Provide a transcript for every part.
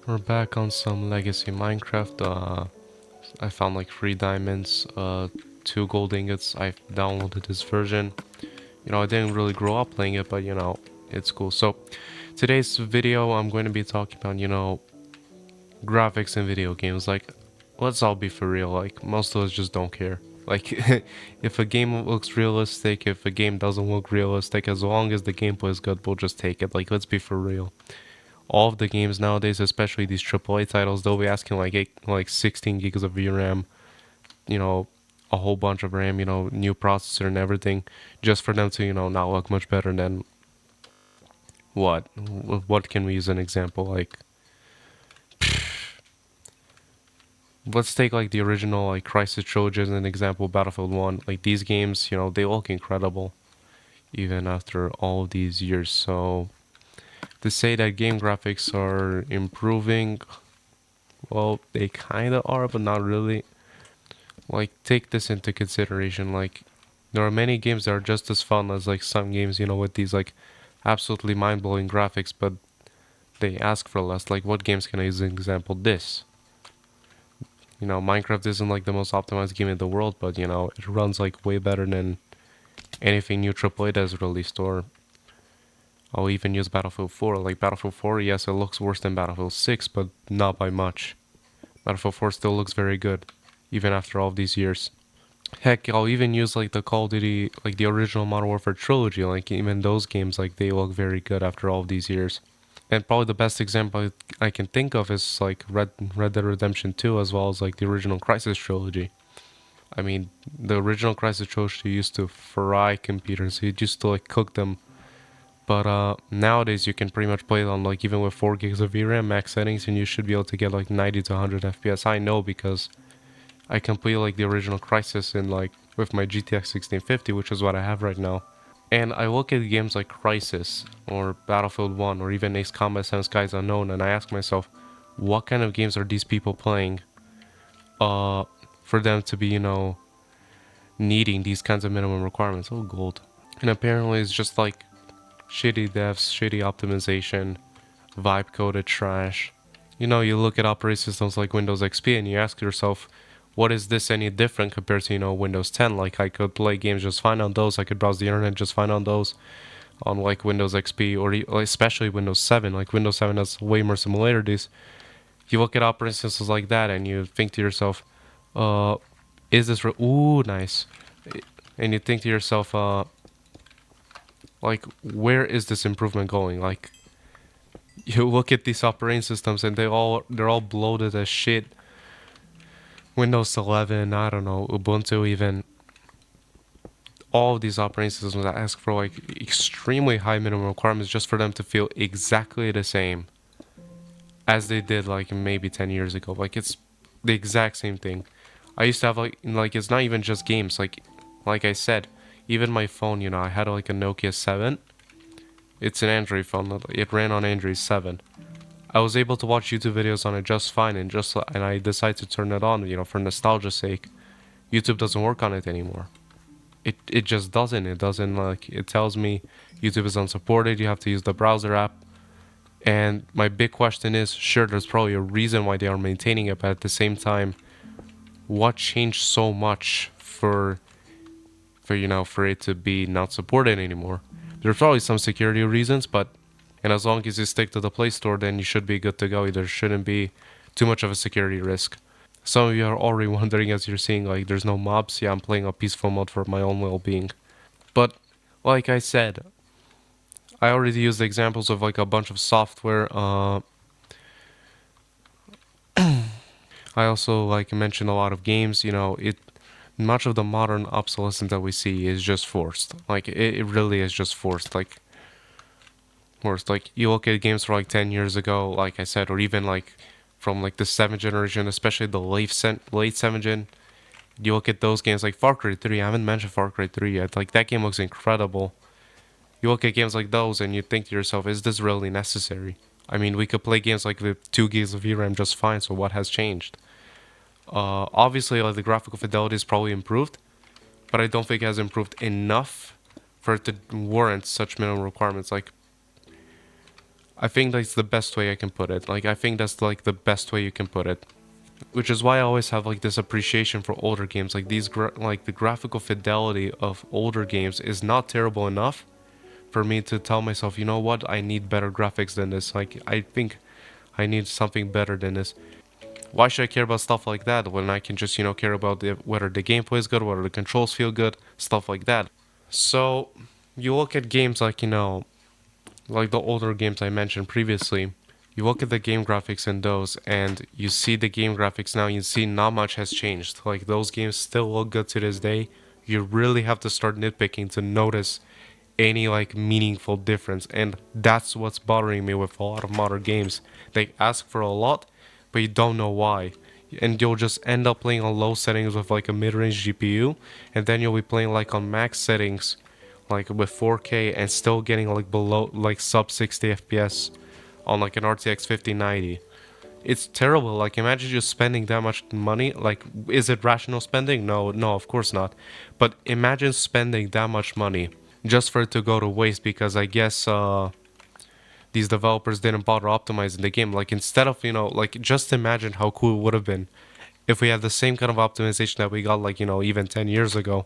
We're back on some legacy Minecraft. I found like 3 diamonds, 2 gold ingots. I've downloaded this version. I didn't really grow up playing it, but it's cool. So today's video, I'm going to be talking about, graphics in video games. Like, let's all be for real. Like, most of us just don't care. Like, if a game looks realistic, if a game doesn't look realistic, as long as the gameplay is good, we'll just take it. Like, let's be for real. All of the games nowadays, especially these AAA titles, they'll be asking like 16 gigs of VRAM, you know, a whole bunch of RAM, new processor and everything, just for them to, not look much better than what? What can we use an example? Like, let's take like the original like Crisis Trilogy as an example, Battlefield 1. Like these games, they look incredible even after all of these years. So to say that game graphics are improving, well, they kind of are, but not really. Like, take this into consideration. Like, there are many games that are just as fun as like some games, with these like absolutely mind-blowing graphics, but they ask for less. Like, what games can I use as an example? This. Minecraft isn't like the most optimized game in the world, but it runs like way better than anything new AAA has released. Or I'll even use Battlefield 4. Like Battlefield 4, yes, it looks worse than Battlefield 6, but not by much. Battlefield 4 still looks very good, even after all of these years. Heck, I'll even use like the Call of Duty, like the original Modern Warfare trilogy. Like even those games, like they look very good after all of these years. And probably the best example I can think of is like Red Dead Redemption 2, as well as like the original Crisis trilogy. I mean, the original Crisis trilogy used to fry computers. You used to like cook them. But nowadays you can pretty much play it on like even with 4 gigs of VRAM max settings, and you should be able to get like 90 to 100 FPS. I know because I completed like the original Crisis in like with my GTX 1650, which is what I have right now. And I look at games like Crisis or Battlefield 1 or even Ace Combat 7 Skies Unknown, and I ask myself, what kind of games are these people playing uh, for them to be, needing these kinds of minimum requirements? Oh, gold. And apparently it's just like shitty devs, shitty optimization, vibe coded trash. You look at operating systems like Windows XP and you ask yourself, what is this any different compared to, Windows 10? Like, I could play games just fine on those. I could browse the internet just fine on those, on like Windows XP or especially Windows 7. Like, Windows 7 has way more similarities. You look at operating systems like that and you think to yourself, uh, is this ooh, nice. And you think to yourself, like, where is this improvement going? Like, you look at these operating systems and they're all bloated as shit. Windows 11, I don't know, Ubuntu even. All of these operating systems that ask for like extremely high minimum requirements just for them to feel exactly the same as they did like maybe 10 years ago. Like it's the exact same thing. I used to have like it's not even just games. Like I said, even my phone, I had like a Nokia 7. It's an Android phone. It ran on Android 7. I was able to watch YouTube videos on it just fine, and I decided to turn it on, for nostalgia's sake. YouTube doesn't work on it anymore. It just doesn't. It doesn't like it tells me YouTube is unsupported. You have to use the browser app. And my big question is, sure, there's probably a reason why they are maintaining it, but at the same time, what changed so much for it to be not supported anymore? There's probably some security reasons, but and as long as you stick to the Play Store, then you should be good to go. There shouldn't be too much of a security risk. Some of you are already wondering as you're seeing, like, there's no mobs. Yeah, I'm playing a peaceful mode for my own well-being. But, like I said, I already used examples of, like, a bunch of software. I also, like, mentioned a lot of games. Much of the modern obsolescence that we see is just forced. Like, it really is just forced. Like, you look at games from, like, 10 years ago, like I said, or even, like, from, like, the 7th generation, especially the late 7th gen. You look at those games like Far Cry 3. I haven't mentioned Far Cry 3 yet. Like, that game looks incredible. You look at games like those and you think to yourself, is this really necessary? I mean, we could play games like with 2 gigs of VRAM just fine, so what has changed? Obviously, like, the graphical fidelity is probably improved, but I don't think it has improved enough for it to warrant such minimum requirements. Like, I think that's the best way I can put it. Like, I think that's like the best way you can put it. Which is why I always have like this appreciation for older games. Like like the graphical fidelity of older games is not terrible enough for me to tell myself, you know what, I need better graphics than this. Like, I think I need something better than this. Why should I care about stuff like that when I can just, care about whether the gameplay is good, whether the controls feel good, stuff like that. So, you look at games like, like the older games I mentioned previously, you look at the game graphics in those and you see the game graphics now, you see not much has changed. Like, those games still look good to this day. You really have to start nitpicking to notice any like meaningful difference, and that's what's bothering me with a lot of modern games. They ask for a lot, but you don't know why, and you'll just end up playing on low settings with like a mid-range GPU, and then you'll be playing like on max settings like with 4K and still getting like below like sub 60 FPS on like an RTX 5090. It's terrible. Like, imagine just spending that much money. Like, is it rational spending? No, no, of course not. But imagine spending that much money just for it to go to waste because I guess these developers didn't bother optimizing the game. Like, instead of, like, just imagine how cool it would have been if we had the same kind of optimization that we got, like, even 10 years ago.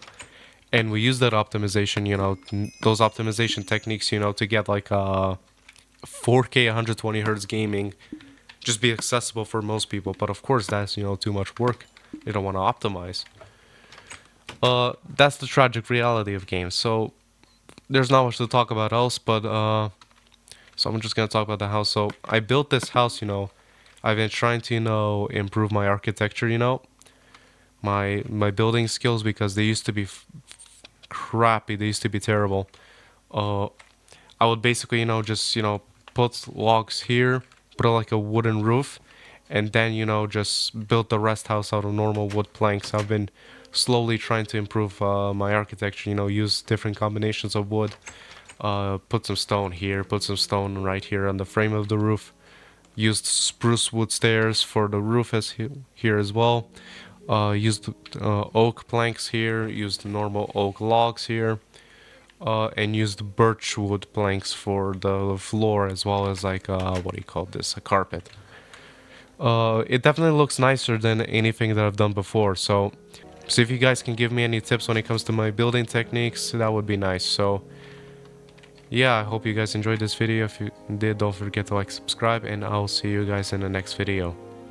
And we use that optimization, those optimization techniques, to get like 4K 120 hertz gaming just be accessible for most people. But of course, that's, too much work. They don't want to optimize. That's the tragic reality of games. So there's not much to talk about else, but so I'm just gonna talk about the house. So I built this house, I've been trying to, improve my architecture, my building skills because they used to be crappy. They used to be terrible. Uh, I would basically, just, put logs here, put like a wooden roof, and then, just build the rest house out of normal wood planks. I've been slowly trying to improve my architecture, use different combinations of wood. Put some stone here, put some stone right here on the frame of the roof. Used spruce wood stairs for the roof here as well. Used oak planks here, used normal oak logs here, and used birch wood planks for the floor as well as like, what do you call this, a carpet. It definitely looks nicer than anything that I've done before, so if you guys can give me any tips when it comes to my building techniques, that would be nice. So yeah, I hope you guys enjoyed this video. If you did, don't forget to like, subscribe, and I'll see you guys in the next video.